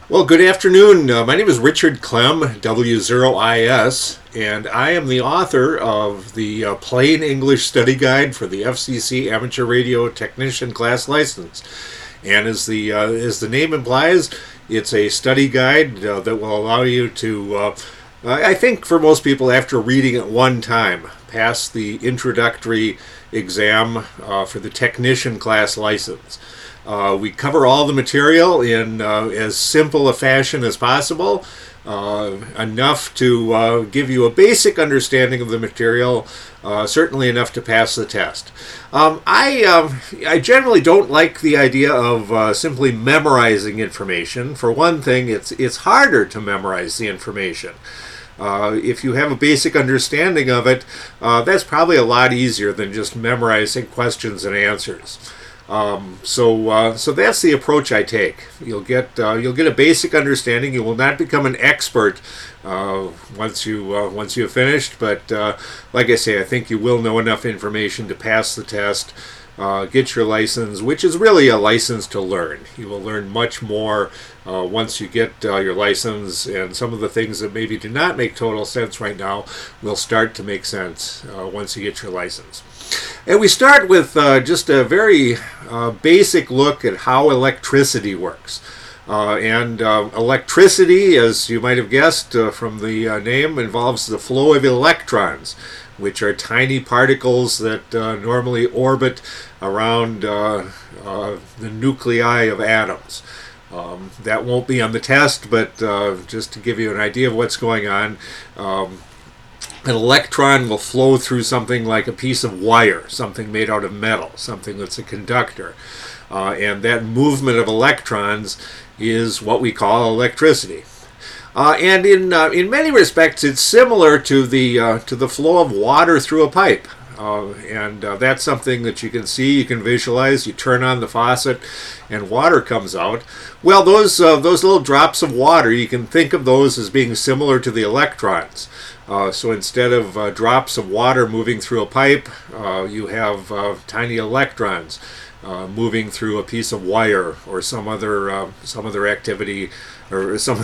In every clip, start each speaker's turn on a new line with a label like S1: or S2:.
S1: Well, good afternoon. My name is Richard Clem, W0IS, and I am the author of the Plain English Study Guide for the FCC Amateur Radio Technician Class License. And as the name implies, it's a study guide that will allow you to, I think for most people, after reading it one time, pass the introductory exam for the Technician Class License. We cover all the material in as simple a fashion as possible, enough to give you a basic understanding of the material, certainly enough to pass the test. I generally don't like the idea of simply memorizing information. For one thing, it's harder to memorize the information. If you have a basic understanding of it, that's probably a lot easier than just memorizing questions and answers. So that's the approach I take. You'll get a basic understanding. You will not become an expert once you have finished. But like I say, I think you will know enough information to pass the test, get your license, which is really a license to learn. You will learn much more once you get your license, and some of the things that maybe do not make total sense right now will start to make sense once you get your license. And we start with just a very basic look at how electricity works. Electricity, as you might have guessed from the name, involves the flow of electrons, which are tiny particles that normally orbit around the nuclei of atoms. That won't be on the test, but just to give you an idea of what's going on, an electron will flow through something like a piece of wire, something made out of metal, something that's a conductor. And that movement of electrons is what we call electricity. And in many respects, it's similar to the flow of water through a pipe. That's something that you can see, you can visualize. You turn on the faucet and water comes out. Well, those little drops of water, you can think of those as being similar to the electrons. So instead of drops of water moving through a pipe, you have tiny electrons moving through a piece of wire or some other activity, or some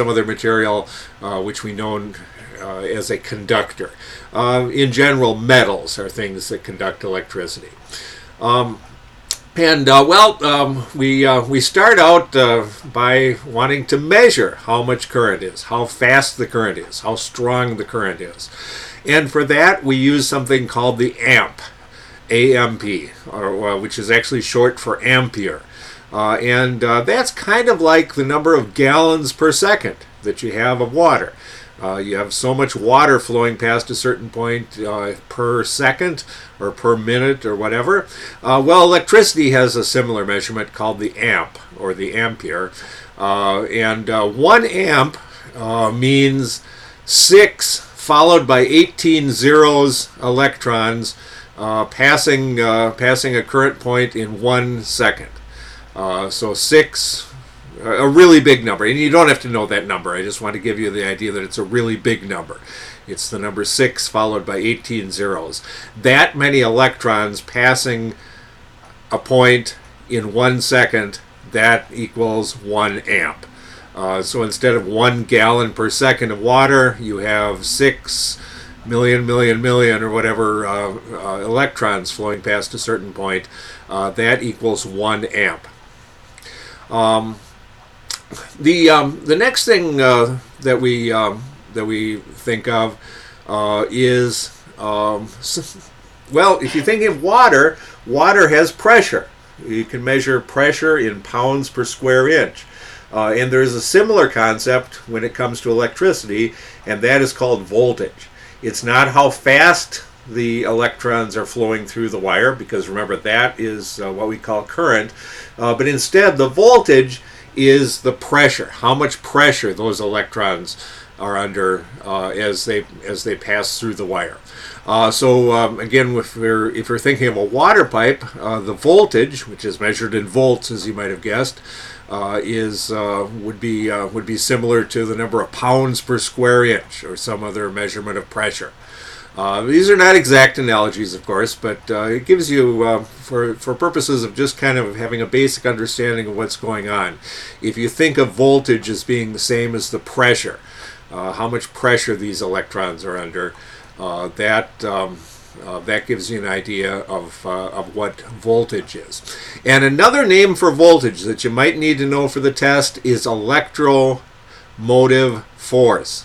S1: other material which we know as a conductor. In general, metals are things that conduct electricity. We start out by wanting to measure how much current is, how fast the current is, how strong the current is. And for that, we use something called the amp, AMP, which is actually short for ampere. That's kind of like the number of gallons per second that you have of water. You have so much water flowing past a certain point per second or per minute or whatever. Electricity has a similar measurement called the amp or the ampere. 1 amp means 6 followed by 18 zeros, electrons, passing a current point in 1 second. So 6, a really big number, and you don't have to know that number. I just want to give you the idea that it's a really big number. It's the number 6 followed by 18 zeros. That many electrons passing a point in 1 second, that equals 1 amp. So instead of 1 gallon per second of water, you have 6 million or whatever electrons flowing past a certain point. That equals 1 amp. The next thing that we think of is if you think of water, water has pressure. You can measure pressure in pounds per square inch. And there's a similar concept when it comes to electricity, and that is called voltage. It's not how fast the electrons are flowing through the wire, because remember, that is what we call current. But instead, the voltage is the pressure, how much pressure those electrons are under as they pass through the wire. Again, if we're thinking of a water pipe, the voltage, which is measured in volts, as you might have guessed, would be similar to the number of pounds per square inch or some other measurement of pressure. These are not exact analogies, of course, but it gives you, for purposes of just kind of having a basic understanding of what's going on. If you think of voltage as being the same as the pressure, how much pressure these electrons are under, that gives you an idea of what voltage is. And another name for voltage that you might need to know for the test is electromotive force.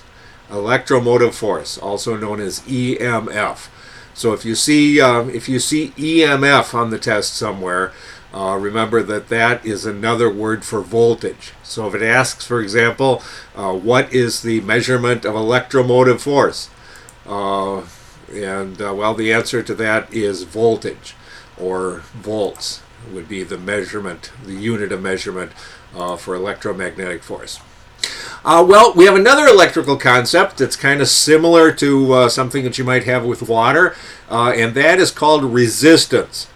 S1: Electromotive force, also known as EMF. So if you see EMF on the test somewhere, remember that is another word for voltage. So if it asks, for example, what is the measurement of electromotive force? Well, the answer to that is voltage, or volts would be the measurement, the unit of measurement for electromagnetic force. Well, we have another electrical concept that's kind of similar to something that you might have with water, and that is called resistance.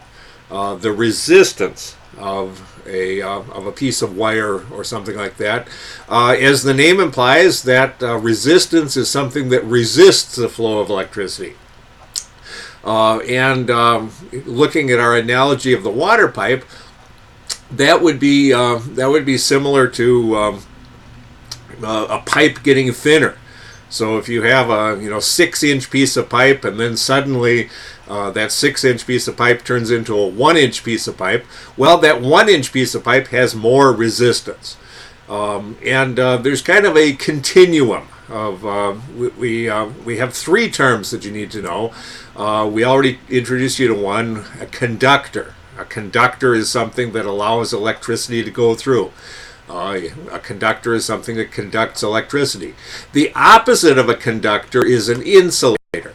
S1: The resistance of a piece of wire or something like that. As the name implies, that resistance is something that resists the flow of electricity. Looking at our analogy of the water pipe, that would be similar to a pipe getting thinner. So if you have a 6-inch piece of pipe, and then suddenly that 6-inch piece of pipe turns into a 1-inch piece of pipe, well, that 1-inch piece of pipe has more resistance. There's kind of a continuum of we have 3 terms that you need to know. We already introduced you to one, a conductor. A conductor is something that allows electricity to go through. A conductor is something that conducts electricity. The opposite of a conductor is an insulator.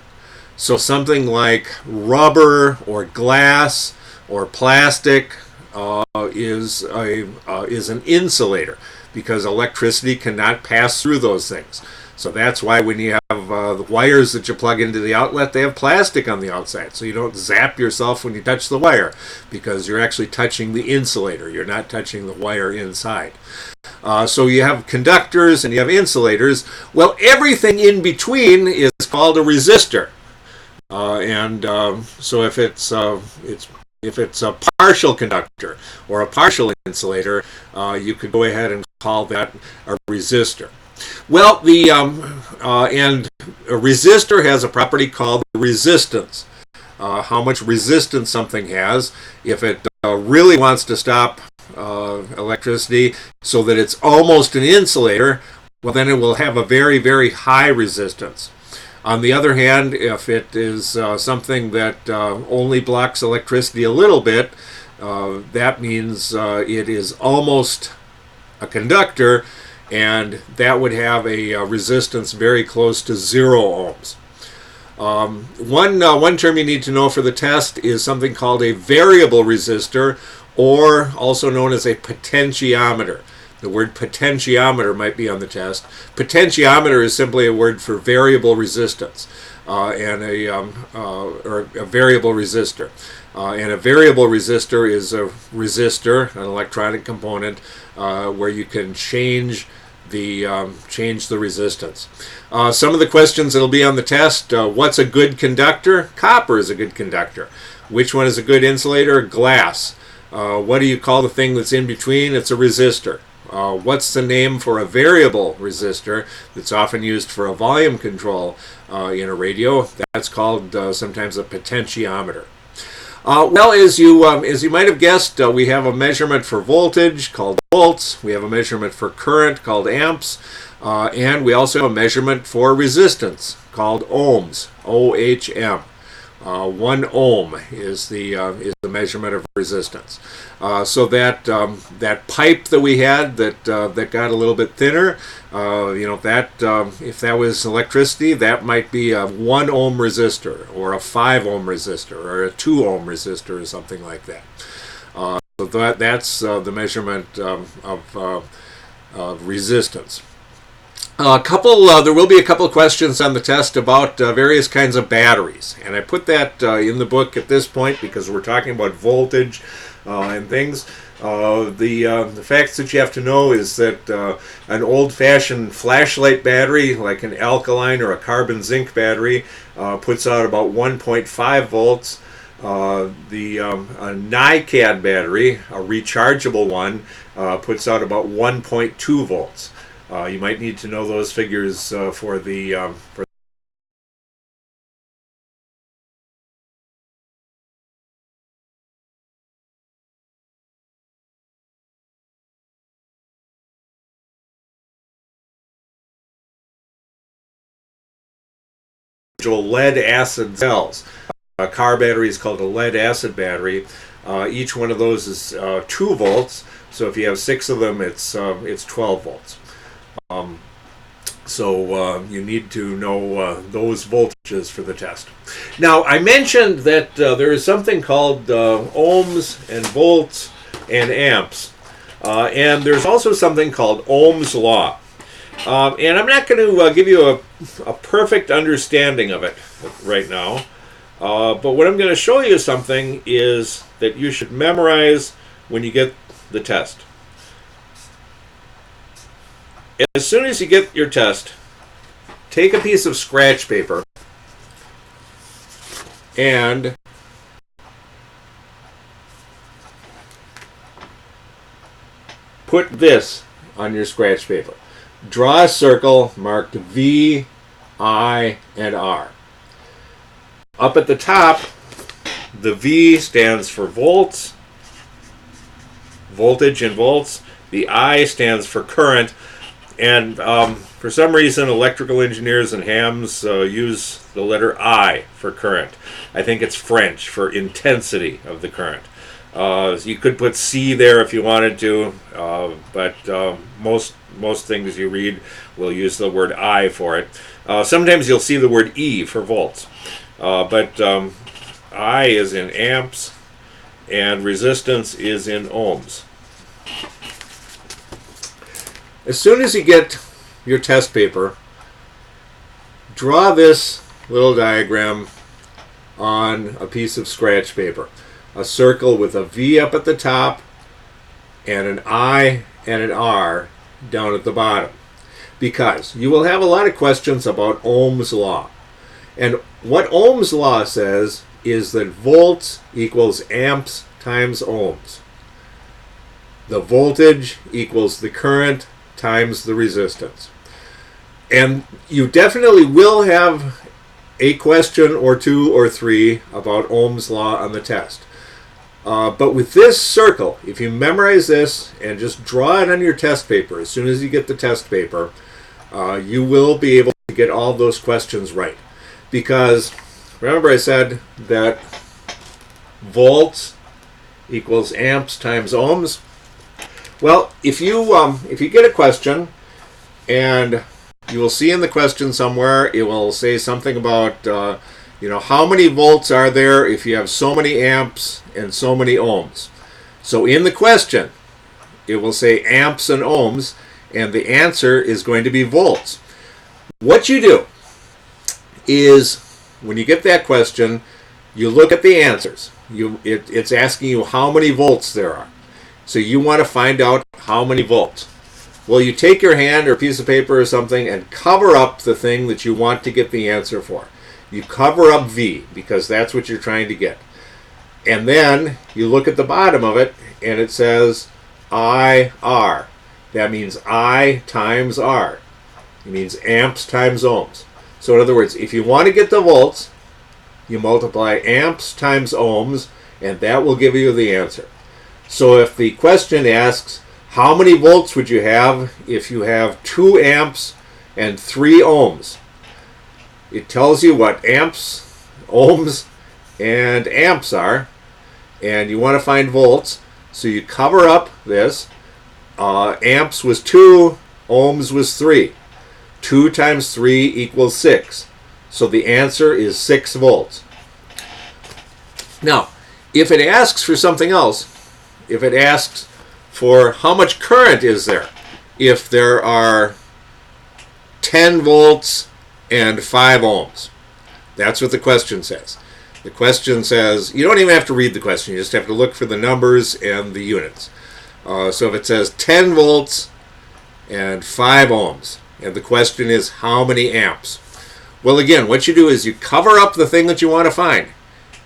S1: So something like rubber or glass or plastic is an insulator, because electricity cannot pass through those things. So that's why when you have the wires that you plug into the outlet, they have plastic on the outside, so you don't zap yourself when you touch the wire, because you're actually touching the insulator. You're not touching the wire inside. So you have conductors and you have insulators. Well, everything in between is called a resistor. So if it's a partial conductor or a partial insulator, you could go ahead and call that a resistor. Well, and a resistor has a property called resistance. How much resistance something has. If it really wants to stop electricity so that it's almost an insulator, well, then it will have a very, very high resistance. On the other hand, if it is something that only blocks electricity a little bit, that means it is almost a conductor, and that would have a resistance very close to 0 ohms. One term you need to know for the test is something called a variable resistor, or also known as a potentiometer. The word potentiometer might be on the test. Potentiometer is simply a word for variable resistance, or a variable resistor. And a variable resistor is a resistor, an electronic component, where you can change the resistance. Some of the questions that'll be on the test: what's a good conductor? Copper is a good conductor. Which one is a good insulator? Glass. What do you call the thing that's in between? It's a resistor. What's the name for a variable resistor that's often used for a volume control in a radio? That's called sometimes a potentiometer. Well, as you might have guessed, we have a measurement for voltage called volts. We have a measurement for current called amps, and we also have a measurement for resistance called ohms, OHM. 1 ohm is the measurement of resistance. So that pipe that we had that got a little bit thinner, if that was electricity, that might be a 1 ohm resistor, or a 5 ohm resistor, or a 2 ohm resistor, or something like that. So that's the measurement of resistance. There will be a couple of questions on the test about various kinds of batteries, and I put that in the book at this point because we're talking about voltage and things. The facts that you have to know is that an old-fashioned flashlight battery, like an alkaline or a carbon zinc battery, puts out about 1.5 volts. A NiCad battery, a rechargeable one, puts out about 1.2 volts. You might need to know those figures for the lead acid cells. A car battery is called a lead acid battery. Each one of those is 2 volts. So if you have 6 of them, it's 12 volts. So you need to know those voltages for the test. Now, I mentioned that there is something called ohms and volts and amps. And there's also something called Ohm's law. And I'm not going to give you a perfect understanding of it right now. But what I'm going to show you something is that you should memorize when you get the test. As soon as you get your test, take a piece of scratch paper and put this on your scratch paper. Draw a circle marked V, I, and R. Up at the top, the V stands for volts, voltage in volts. The I stands for current. And for some reason, electrical engineers and hams use the letter I for current. I think it's French for intensity of the current. You could put C there if you wanted to, but most things you read will use the word I for it. Sometimes you'll see the word E for volts, but I is in amps and resistance is in ohms. As soon as you get your test paper, draw this little diagram on a piece of scratch paper. A circle with a V up at the top and an I and an R down at the bottom, because you will have a lot of questions about Ohm's law. And what Ohm's law says is that volts equals amps times ohms. The voltage equals the current times the resistance. And you definitely will have a question or 2 or 3 about Ohm's law on the test. But with this circle, if you memorize this and just draw it on your test paper, as soon as you get the test paper, you will be able to get all those questions right. Because remember I said that volts equals amps times ohms? Well, if you get a question, and you will see in the question somewhere, it will say something about how many volts are there if you have so many amps and so many ohms. So in the question, it will say amps and ohms, and the answer is going to be volts. What you do is, when you get that question, you look at the answers. It's asking you how many volts there are. So you want to find out how many volts. Well, you take your hand or a piece of paper or something and cover up the thing that you want to get the answer for. You cover up V, because that's what you're trying to get. And then you look at the bottom of it, and it says IR. That means I times R. It means amps times ohms. So in other words, if you want to get the volts, you multiply amps times ohms, and that will give you the answer. So if the question asks, how many volts would you have if you have 2 amps and 3 ohms? It tells you what amps, ohms, and amps are, and you want to find volts, so you cover up this. Amps was 2, ohms was 3. 2 times 3 equals 6. So the answer is 6 volts. Now, if it asks for something else, if it asks for how much current is there, if there are 10 volts and 5 ohms, that's what the question says. The question says, you don't even have to read the question, you just have to look for the numbers and the units. So if it says 10 volts and 5 ohms, and the question is how many amps? Well, again, what you do is you cover up the thing that you want to find.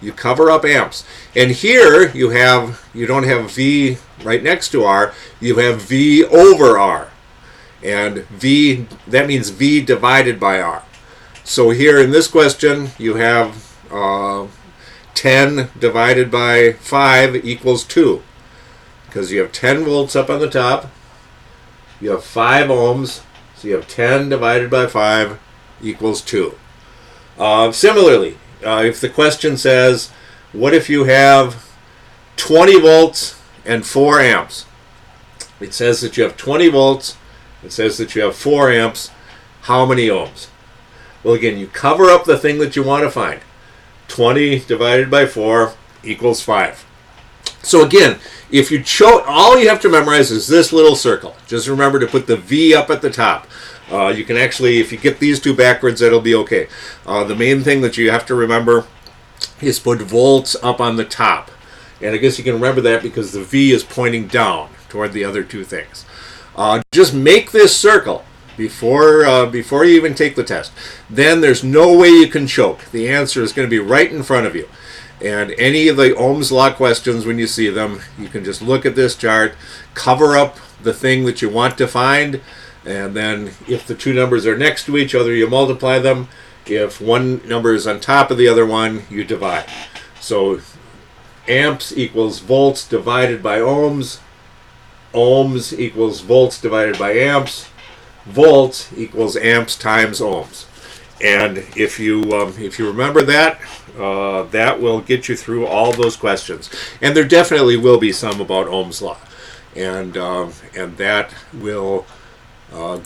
S1: You cover up amps. And here you don't have V right next to R, you have V over R. And V, that means V divided by R. So here in this question, you have 10 divided by 5 equals 2. Because you have 10 volts up on the top, you have 5 ohms, so you have 10 divided by 5 equals 2. Similarly, if the question says, what if you have 20 volts and 4 amps? It says that you have 20 volts, it says that you have 4 amps, how many ohms? Well, again, you cover up the thing that you want to find. 20 divided by 4 equals 5. So again, if you all you have to memorize is this little circle. Just remember to put the V up at the top. You can actually, if you get these two backwards, that'll be okay. The main thing that you have to remember is put volts up on the top. And I guess you can remember that because the V is pointing down toward the other two things. Just make this circle before you even take the test. Then there's no way you can choke. The answer is going to be right in front of you. And any of the Ohm's Law questions, when you see them, you can just look at this chart, cover up the thing that you want to find, and then if the two numbers are next to each other, you multiply them. If one number is on top of the other one, you divide. So amps equals volts divided by ohms. Ohms equals volts divided by amps. Volts equals amps times ohms. And if you remember that, that will get you through all those questions. And there definitely will be some about Ohm's Law, and that will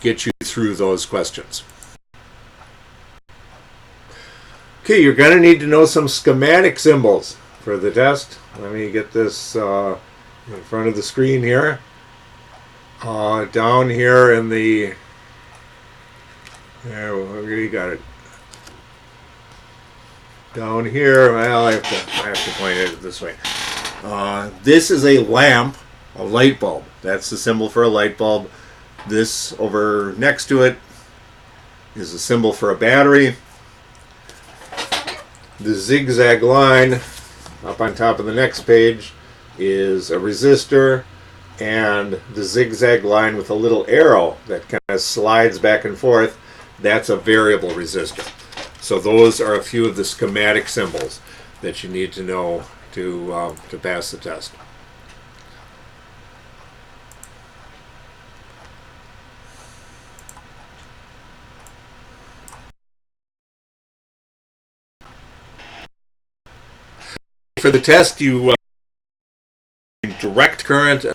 S1: get you through those questions. Okay, you're going to need to know some schematic symbols for the test. Let me get this in front of the screen here. Down here in the... There, we got it. Down here, well, I have to point it this way. This is a lamp, a light bulb. That's the symbol for a light bulb. This over next to it is a symbol for a battery. The zigzag line up on top of the next page is a resistor, and the zigzag line with a little arrow that kind of slides back and forth, that's a variable resistor. So those are a few of the schematic symbols that you need to know to pass the test. For the test, you direct current.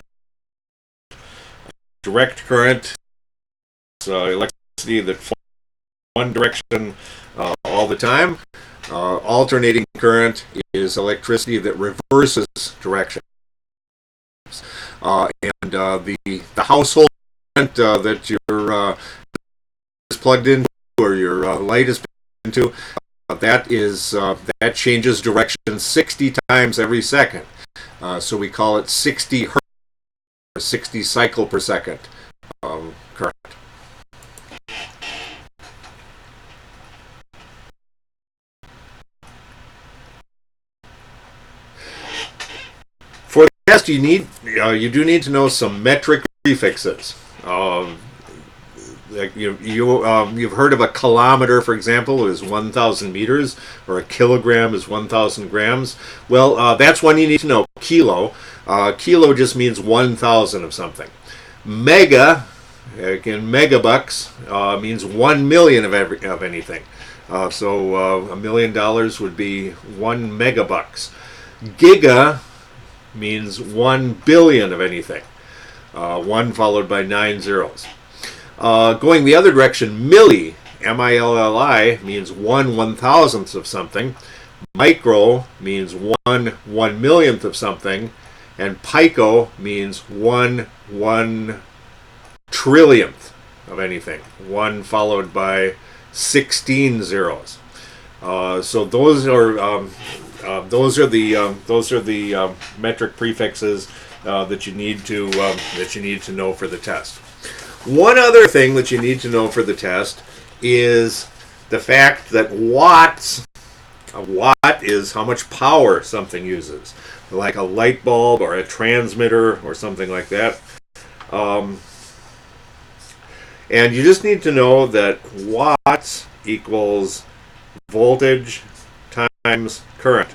S1: Direct current is electricity that flows one direction all the time. Alternating current is electricity that reverses direction. And the household current that your is plugged into, or your light is plugged into, that changes direction 60 times every second. So we call it 60 hertz, or 60 cycle per second current. For the test, you do need to know some metric prefixes. You've heard of a kilometer, for example, is 1,000 meters, or a kilogram is 1,000 grams. Well, that's one you need to know. Kilo. Kilo just means 1,000 of something. Mega, again, megabucks, means 1 million of anything. So $1 million would be 1 megabucks. Giga means 1 billion of anything. 1 followed by 9 zeros. Going the other direction, milli, M-I-L-L-I, means 1/1000th of something. Micro means 1/1,000,000th of something. And pico means 1/1,000,000,000th of anything. 1 followed by 16 zeros. So those are the metric prefixes that you need to know for the test. One other thing that you need to know for the test is the fact that watts. A watt is how much power something uses, like a light bulb or a transmitter or something like that. And you just need to know that watts equals voltage times current.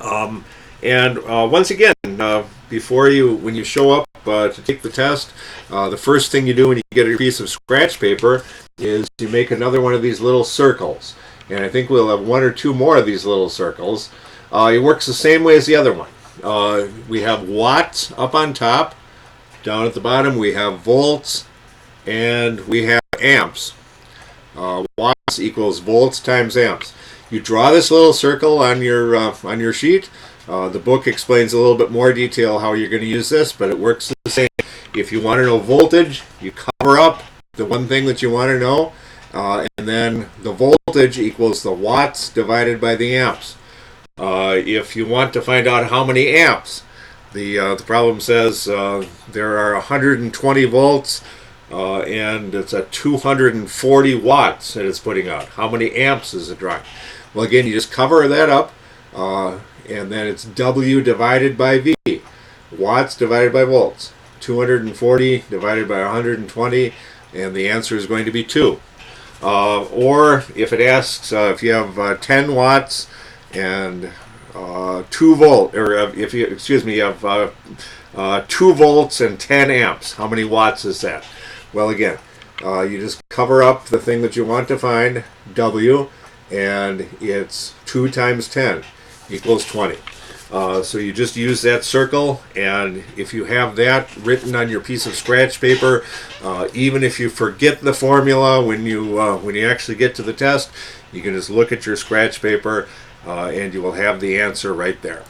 S1: Once again, when you show up to take the test, the first thing you do when you get a piece of scratch paper is you make another one of these little circles. And I think we'll have one or two more of these little circles. It works the same way as the other one. We have watts up on top. Down at the bottom we have volts, and we have amps. Watts equals volts times amps. You draw this little circle on your sheet. The book explains a little bit more detail how you're going to use this, but it works the same. If you want to know voltage, you cover up the one thing that you want to know, and then the voltage equals the watts divided by the amps. If you want to find out how many amps, the problem says there are 120 volts, and it's at 240 watts that it's putting out. How many amps is it drawing? Well, again, you just cover that up, and then it's W divided by V. Watts divided by volts. 240 divided by 120, and the answer is going to be 2. Or if it asks if you have 10 watts and 2 volt, or if you have 2 volts and 10 amps, how many watts is that? Well, again, you just cover up the thing that you want to find, W, and it's 2 times 10 equals 20. So you just use that circle, and if you have that written on your piece of scratch paper, even if you forget the formula when you actually get to the test, you can just look at your scratch paper and you will have the answer right there.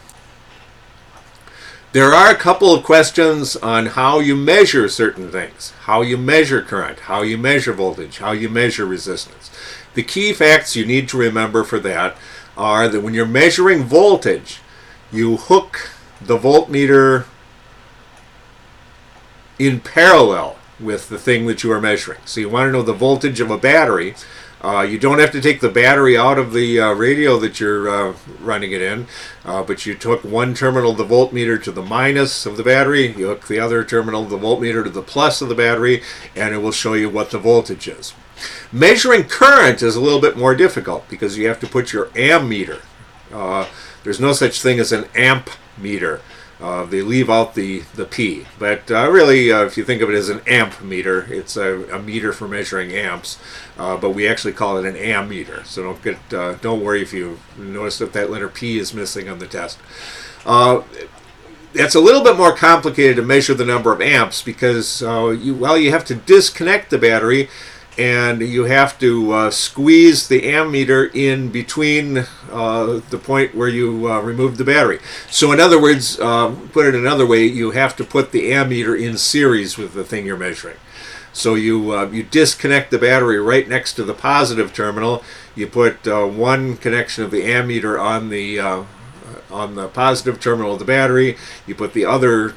S1: There are a couple of questions on how you measure certain things, how you measure current, how you measure voltage, how you measure resistance. The key facts you need to remember for that are that when you're measuring voltage, you hook the voltmeter in parallel with the thing that you are measuring. So you want to know the voltage of a battery. You don't have to take the battery out of the radio that you're running it in, but you took one terminal of the voltmeter to the minus of the battery, you hook the other terminal of the voltmeter to the plus of the battery, and it will show you what the voltage is. Measuring current is a little bit more difficult because you have to put your ammeter. There's no such thing as an amp meter. They leave out the P. But really, if you think of it as an amp meter, it's a meter for measuring amps. But we actually call it an ammeter. So don't worry if you notice that letter P is missing on the test. It's a little bit more complicated to measure the number of amps because you have to disconnect the battery, and you have to squeeze the ammeter in between the point where you remove the battery. So in other words, put it another way, you have to put the ammeter in series with the thing you're measuring. So you disconnect the battery right next to the positive terminal. You put one connection of the ammeter on the positive terminal of the battery. You put the other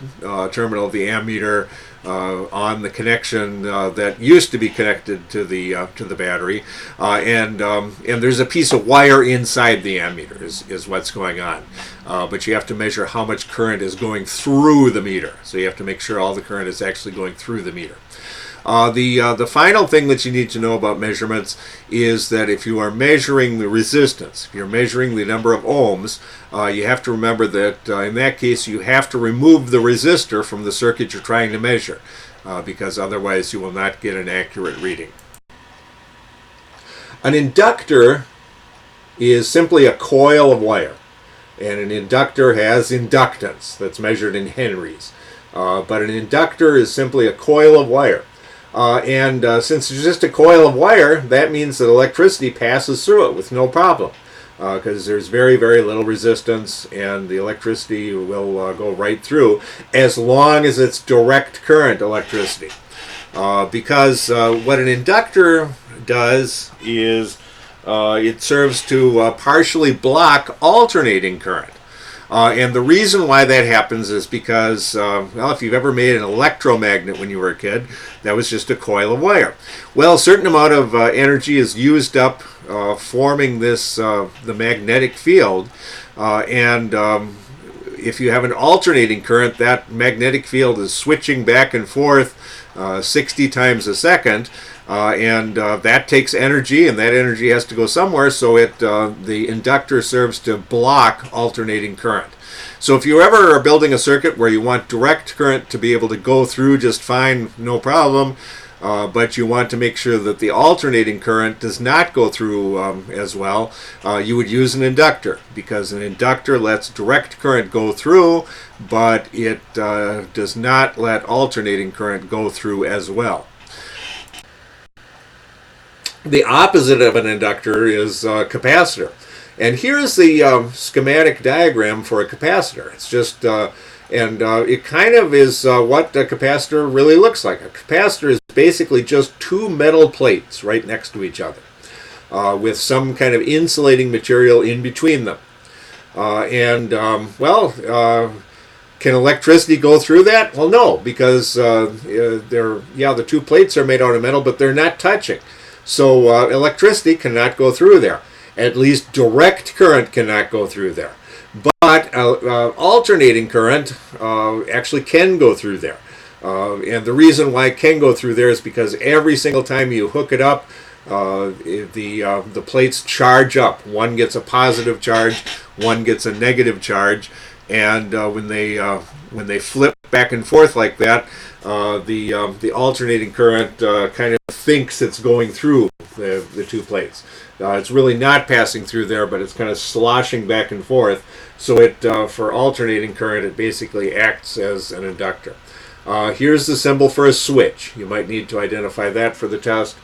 S1: terminal of the ammeter on the connection that used to be connected to the battery, and there's a piece of wire inside the ammeter is what's going on. But you have to measure how much current is going through the meter. So you have to make sure all the current is actually going through the meter. The final thing that you need to know about measurements is that if you are measuring the resistance, if you're measuring the number of ohms, you have to remember that in that case you have to remove the resistor from the circuit you're trying to measure, because otherwise you will not get an accurate reading. An inductor is simply a coil of wire, and an inductor has inductance that's measured in henries. But an inductor is simply a coil of wire. Since it's just a coil of wire, that means that electricity passes through it with no problem, because there's very, very little resistance, and the electricity will go right through as long as it's direct current electricity. Because what an inductor does is it serves to partially block alternating current. And the reason why that happens is because, well, if you've ever made an electromagnet when you were a kid, that was just a coil of wire. Well, a certain amount of energy is used up forming this the magnetic field, and if you have an alternating current, that magnetic field is switching back and forth 60 times a second, and that takes energy, and that energy has to go somewhere, so the inductor serves to block alternating current. So if you ever are building a circuit where you want direct current to be able to go through just fine, no problem, but you want to make sure that the alternating current does not go through as well, you would use an inductor, because an inductor lets direct current go through, but it does not let alternating current go through as well. The opposite of an inductor is a capacitor. And here's the schematic diagram for a capacitor. It's just it kind of is what a capacitor really looks like. A capacitor is basically just two metal plates right next to each other with some kind of insulating material in between them. Can electricity go through that? Well, no, because the two plates are made out of metal, but they're not touching. So electricity cannot go through there. At least direct current cannot go through there. But alternating current actually can go through there. And the reason why it can go through there is because every single time you hook it up, the plates charge up. One gets a positive charge, one gets a negative charge, and when they flip back and forth like that, the alternating current kind of thinks it's going through the two plates. It's really not passing through there, but it's kind of sloshing back and forth. So for alternating current, it basically acts as an inductor. Here's the symbol for a switch. You might need to identify that for the test.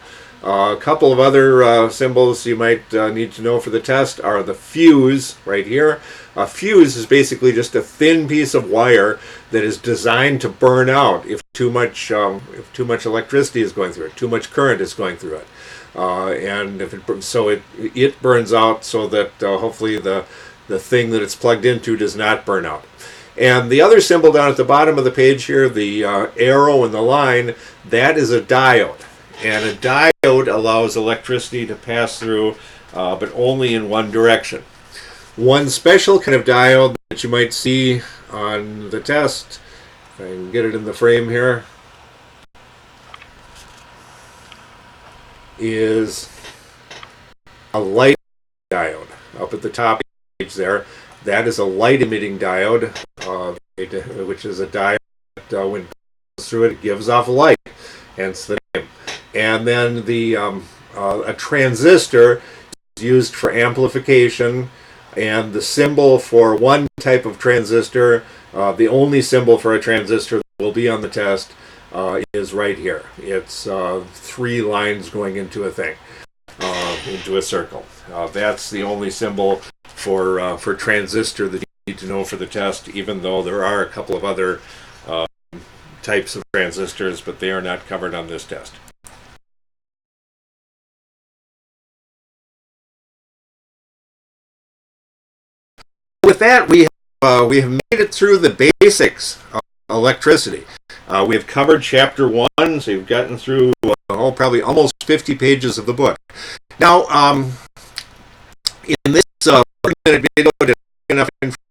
S1: A couple of other symbols you might need to know for the test are the fuse right here. A fuse is basically just a thin piece of wire that is designed to burn out if too much electricity is going through it, too much current is going through it, and if it burns out so that hopefully the thing that it's plugged into does not burn out. And the other symbol down at the bottom of the page here, the arrow and the line, that is a diode. And a diode allows electricity to pass through, but only in one direction. One special kind of diode that you might see on the test, if I can get it in the frame here, is a light diode. Up at the top page there, that is a light emitting diode, which is a diode that when it goes through it gives off light, hence the name. And then a transistor is used for amplification, and the symbol for one type of transistor, the only symbol for a transistor that will be on the test, is right here. It's 3 lines going into a thing, into a circle. That's the only symbol for transistor that you need to know for the test, even though there are a couple of other types of transistors, but they are not covered on this test. With that, we have made it through the basics of electricity. We have covered Chapter 1, so you've gotten through probably almost 50 pages of the book. Now, in this 30-minute video, to enough information